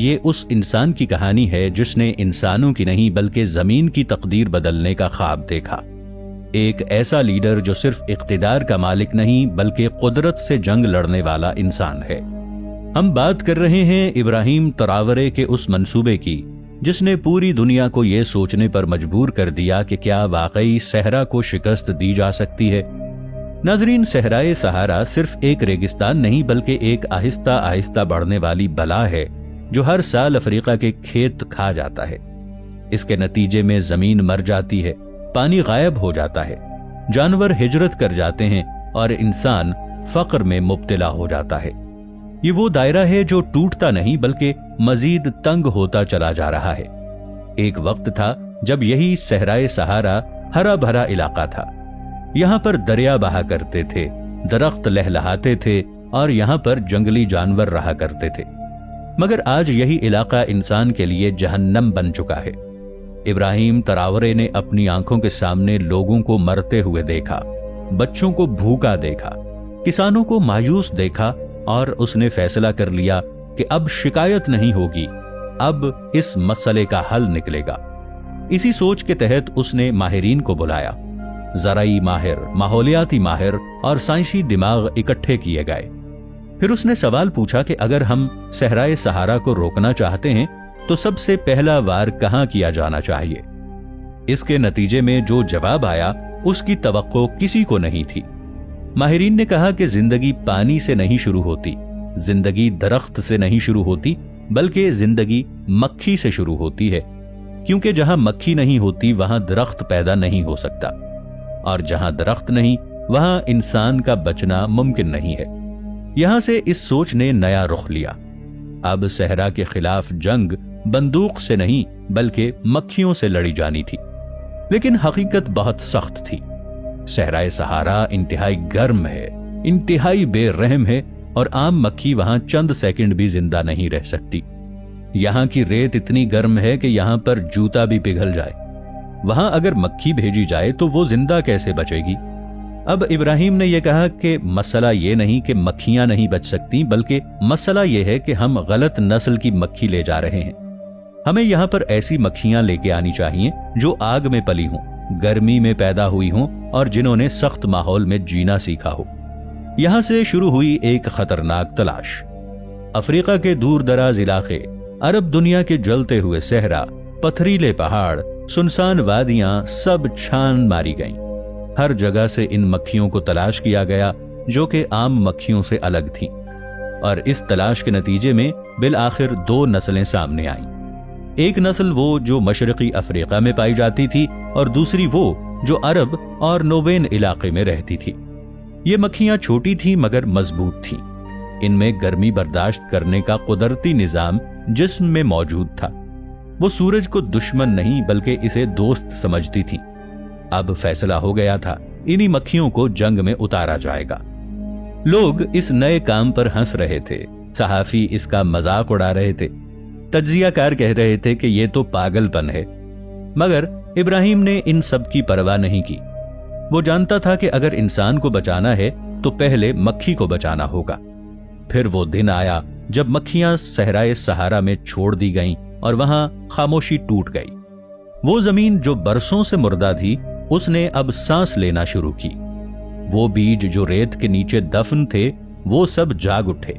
یہ اس انسان کی کہانی ہے جس نے انسانوں کی نہیں بلکہ زمین کی تقدیر بدلنے کا خواب دیکھا۔ ایک ایسا لیڈر جو صرف اقتدار کا مالک نہیں بلکہ قدرت سے جنگ لڑنے والا انسان ہے۔ ہم بات کر رہے ہیں ابراہیم تراورے کے اس منصوبے کی جس نے پوری دنیا کو یہ سوچنے پر مجبور کر دیا کہ کیا واقعی صحرا کو شکست دی جا سکتی ہے۔ ناظرین، صحرائے سہارا صرف ایک ریگستان نہیں بلکہ ایک آہستہ آہستہ بڑھنے والی بلا ہے جو ہر سال افریقہ کے کھیت کھا جاتا ہے۔ اس کے نتیجے میں زمین مر جاتی ہے، پانی غائب ہو جاتا ہے، جانور ہجرت کر جاتے ہیں اور انسان فقر میں مبتلا ہو جاتا ہے۔ یہ وہ دائرہ ہے جو ٹوٹتا نہیں بلکہ مزید تنگ ہوتا چلا جا رہا ہے۔ ایک وقت تھا جب یہی صحرائے سہارا ہرا بھرا علاقہ تھا۔ یہاں پر دریا بہا کرتے تھے، درخت لہلہاتے تھے اور یہاں پر جنگلی جانور رہا کرتے تھے، مگر آج یہی علاقہ انسان کے لیے جہنم بن چکا ہے۔ ابراہیم تراورے نے اپنی آنکھوں کے سامنے لوگوں کو مرتے ہوئے دیکھا، بچوں کو بھوکا دیکھا، کسانوں کو مایوس دیکھا اور اس نے فیصلہ کر لیا کہ اب شکایت نہیں ہوگی، اب اس مسئلے کا حل نکلے گا۔ اسی سوچ کے تحت اس نے ماہرین کو بلایا۔ زرعی ماہر، ماحولیاتی ماہر اور سائنسی دماغ اکٹھے کیے گئے۔ پھر اس نے سوال پوچھا کہ اگر ہم صحرائے سہارا کو روکنا چاہتے ہیں تو سب سے پہلا وار کہاں کیا جانا چاہیے؟ اس کے نتیجے میں جو جواب آیا اس کی توقع کسی کو نہیں تھی۔ ماہرین نے کہا کہ زندگی پانی سے نہیں شروع ہوتی، زندگی درخت سے نہیں شروع ہوتی، بلکہ زندگی مکھی سے شروع ہوتی ہے، کیونکہ جہاں مکھی نہیں ہوتی وہاں درخت پیدا نہیں ہو سکتا، اور جہاں درخت نہیں وہاں انسان کا بچنا ممکن نہیں ہے۔ یہاں سے اس سوچ نے نیا رخ لیا۔ اب صحرا کے خلاف جنگ بندوق سے نہیں بلکہ مکھیوں سے لڑی جانی تھی، لیکن حقیقت بہت سخت تھی۔ صحرائے سہارا انتہائی گرم ہے، انتہائی بے رحم ہے، اور عام مکھی وہاں چند سیکنڈ بھی زندہ نہیں رہ سکتی۔ یہاں کی ریت اتنی گرم ہے کہ یہاں پر جوتا بھی پگھل جائے۔ وہاں اگر مکھی بھیجی جائے تو وہ زندہ کیسے بچے گی؟ اب ابراہیم نے یہ کہا کہ مسئلہ یہ نہیں کہ مکھیاں نہیں بچ سکتی، بلکہ مسئلہ یہ ہے کہ ہم غلط نسل کی مکھی لے جا رہے ہیں۔ ہمیں یہاں پر ایسی مکھیاں لے کے آنی چاہیے جو آگ میں پلی ہوں، گرمی میں پیدا ہوئی ہوں اور جنہوں نے سخت ماحول میں جینا سیکھا ہو۔ یہاں سے شروع ہوئی ایک خطرناک تلاش۔ افریقہ کے دور دراز علاقے، عرب دنیا کے جلتے ہوئے صحرا، پتھریلے پہاڑ، سنسان وادیاں سب چھان ماری گئیں۔ ہر جگہ سے ان مکھیوں کو تلاش کیا گیا جو کہ عام مکھیوں سے الگ تھیں، اور اس تلاش کے نتیجے میں بالآخر دو نسلیں سامنے آئیں۔ ایک نسل وہ جو مشرقی افریقہ میں پائی جاتی تھی اور دوسری وہ جو عرب اور نوبین علاقے میں رہتی تھی۔ یہ مکھیاں چھوٹی تھیں مگر مضبوط تھیں۔ ان میں گرمی برداشت کرنے کا قدرتی نظام جسم میں موجود تھا۔ وہ سورج کو دشمن نہیں بلکہ اسے دوست سمجھتی تھیں۔ اب فیصلہ ہو گیا تھا، انہی مکھیوں کو جنگ میں اتارا جائے گا۔ لوگ اس نئے کام پر ہنس رہے تھے، صحافی اس کا مذاق اڑا رہے تھے، تجزیہ کار کہہ رہے تھے کہ یہ تو پاگل پن ہے، مگر ابراہیم نے ان سب کی پرواہ نہیں کی۔ وہ جانتا تھا کہ اگر انسان کو بچانا ہے تو پہلے مکھی کو بچانا ہوگا۔ پھر وہ دن آیا جب مکھیاں صحرائے سہارا میں چھوڑ دی گئیں اور وہاں خاموشی ٹوٹ گئی۔ وہ زمین جو برسوں سے مردہ تھی اس نے اب سانس لینا شروع کی۔ وہ بیج جو ریت کے نیچے دفن تھے وہ سب جاگ اٹھے۔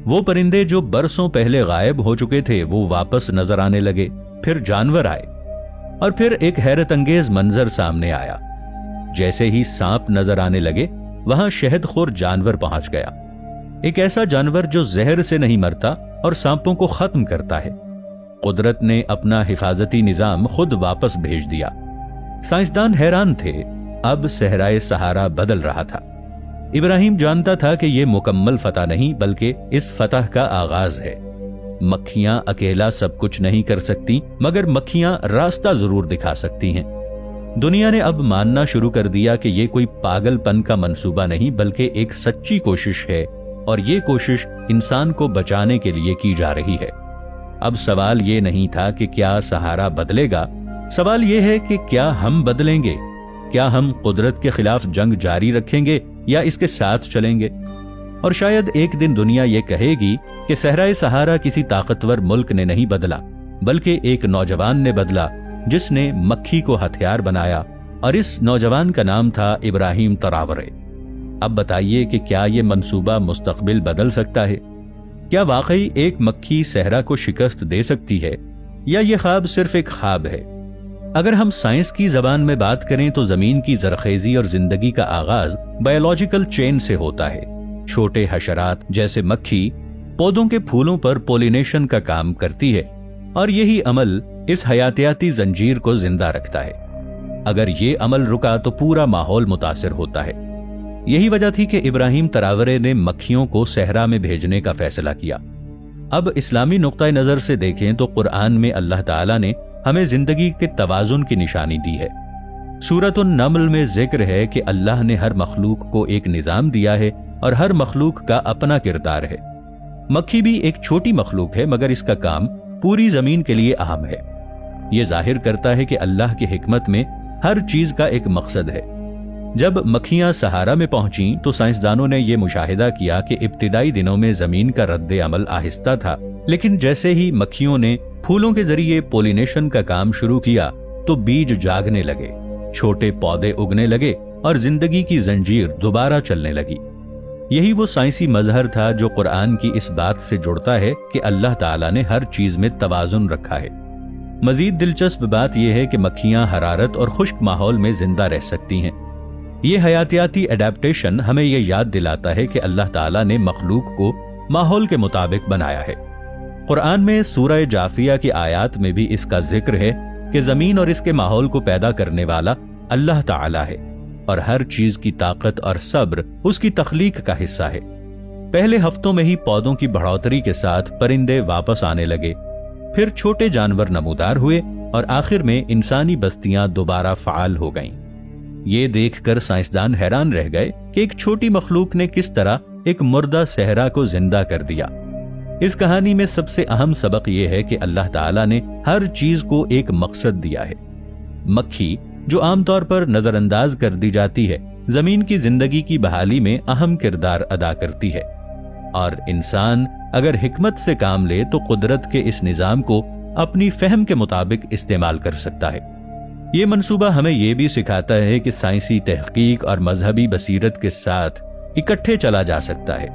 وہ پرندے جو برسوں پہلے غائب ہو چکے تھے وہ واپس نظر آنے لگے۔ پھر جانور آئے اور پھر ایک حیرت انگیز منظر سامنے آیا۔ جیسے ہی سانپ نظر آنے لگے وہاں شہد خور جانور پہنچ گیا، ایک ایسا جانور جو زہر سے نہیں مرتا اور سانپوں کو ختم کرتا ہے۔ قدرت نے اپنا حفاظتی نظام خود واپس بھیج دیا۔ سائنسدان حیران تھے، اب صحرائے سہارا بدل رہا تھا۔ ابراہیم جانتا تھا کہ یہ مکمل فتح نہیں بلکہ اس فتح کا آغاز ہے۔ مکھیاں اکیلا سب کچھ نہیں کر سکتی، مگر مکھیاں راستہ ضرور دکھا سکتی ہیں۔ دنیا نے اب ماننا شروع کر دیا کہ یہ کوئی پاگل پن کا منصوبہ نہیں بلکہ ایک سچی کوشش ہے، اور یہ کوشش انسان کو بچانے کے لیے کی جا رہی ہے۔ اب سوال یہ نہیں تھا کہ کیا سہارا بدلے گا، سوال یہ ہے کہ کیا ہم بدلیں گے؟ کیا ہم قدرت کے خلاف جنگ جاری رکھیں گے یا اس کے ساتھ چلیں گے؟ اور شاید ایک دن دنیا یہ کہے گی کہ صحرائے سہارا کسی طاقتور ملک نے نہیں بدلا بلکہ ایک نوجوان نے بدلا جس نے مکھی کو ہتھیار بنایا، اور اس نوجوان کا نام تھا ابراہیم تراورے۔ اب بتائیے کہ کیا یہ منصوبہ مستقبل بدل سکتا ہے؟ کیا واقعی ایک مکھی صحرا کو شکست دے سکتی ہے، یا یہ خواب صرف ایک خواب ہے؟ اگر ہم سائنس کی زبان میں بات کریں تو زمین کی زرخیزی اور زندگی کا آغاز بایولوجیکل چین سے ہوتا ہے۔ چھوٹے حشرات جیسے مکھی پودوں کے پھولوں پر پولینیشن کا کام کرتی ہے، اور یہی عمل اس حیاتیاتی زنجیر کو زندہ رکھتا ہے۔ اگر یہ عمل رکا تو پورا ماحول متاثر ہوتا ہے۔ یہی وجہ تھی کہ ابراہیم تراورے نے مکھیوں کو صحرا میں بھیجنے کا فیصلہ کیا۔ اب اسلامی نقطۂ نظر سے دیکھیں تو قرآن میں اللہ تعالیٰ نے ہمیں زندگی کے توازن کی نشانی دی ہے۔ سورۃ النمل میں ذکر ہے کہ اللہ نے ہر مخلوق کو ایک نظام دیا ہے اور ہر مخلوق کا اپنا کردار ہے۔ مکھی بھی ایک چھوٹی مخلوق ہے، مگر اس کا کام پوری زمین کے لیے اہم ہے۔ یہ ظاہر کرتا ہے کہ اللہ کی حکمت میں ہر چیز کا ایک مقصد ہے۔ جب مکھیاں صحارا میں پہنچیں تو سائنسدانوں نے یہ مشاہدہ کیا کہ ابتدائی دنوں میں زمین کا رد عمل آہستہ تھا، لیکن جیسے ہی مکھیوں نے پھولوں کے ذریعے پولینیشن کا کام شروع کیا تو بیج جاگنے لگے، چھوٹے پودے اگنے لگے اور زندگی کی زنجیر دوبارہ چلنے لگی۔ یہی وہ سائنسی مظہر تھا جو قرآن کی اس بات سے جڑتا ہے کہ اللہ تعالیٰ نے ہر چیز میں توازن رکھا ہے۔ مزید دلچسپ بات یہ ہے کہ مکھیاں حرارت اور خشک ماحول میں زندہ رہ سکتی ہیں۔ یہ حیاتیاتی ایڈیپٹیشن ہمیں یہ یاد دلاتا ہے کہ اللہ تعالیٰ نے مخلوق کو ماحول کے مطابق بنایا ہے۔ قرآن میں سورہ جاثیہ کی آیات میں بھی اس کا ذکر ہے کہ زمین اور اس کے ماحول کو پیدا کرنے والا اللہ تعالیٰ ہے، اور ہر چیز کی طاقت اور صبر اس کی تخلیق کا حصہ ہے۔ پہلے ہفتوں میں ہی پودوں کی بڑھوتری کے ساتھ پرندے واپس آنے لگے، پھر چھوٹے جانور نمودار ہوئے، اور آخر میں انسانی بستیاں دوبارہ فعال ہو گئیں۔ یہ دیکھ کر سائنسدان حیران رہ گئے کہ ایک چھوٹی مخلوق نے کس طرح ایک مردہ صحرا کو زندہ کر دیا۔ اس کہانی میں سب سے اہم سبق یہ ہے کہ اللہ تعالیٰ نے ہر چیز کو ایک مقصد دیا ہے۔ مکھی جو عام طور پر نظر انداز کر دی جاتی ہے، زمین کی زندگی کی بحالی میں اہم کردار ادا کرتی ہے، اور انسان اگر حکمت سے کام لے تو قدرت کے اس نظام کو اپنی فہم کے مطابق استعمال کر سکتا ہے۔ یہ منصوبہ ہمیں یہ بھی سکھاتا ہے کہ سائنسی تحقیق اور مذہبی بصیرت کے ساتھ اکٹھے چلا جا سکتا ہے۔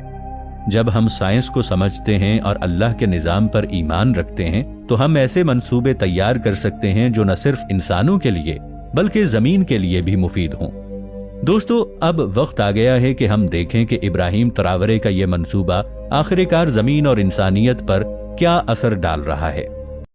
جب ہم سائنس کو سمجھتے ہیں اور اللہ کے نظام پر ایمان رکھتے ہیں تو ہم ایسے منصوبے تیار کر سکتے ہیں جو نہ صرف انسانوں کے لیے بلکہ زمین کے لیے بھی مفید ہوں۔ دوستو، اب وقت آ گیا ہے کہ ہم دیکھیں کہ ابراہیم تراورے کا یہ منصوبہ آخر کار زمین اور انسانیت پر کیا اثر ڈال رہا ہے۔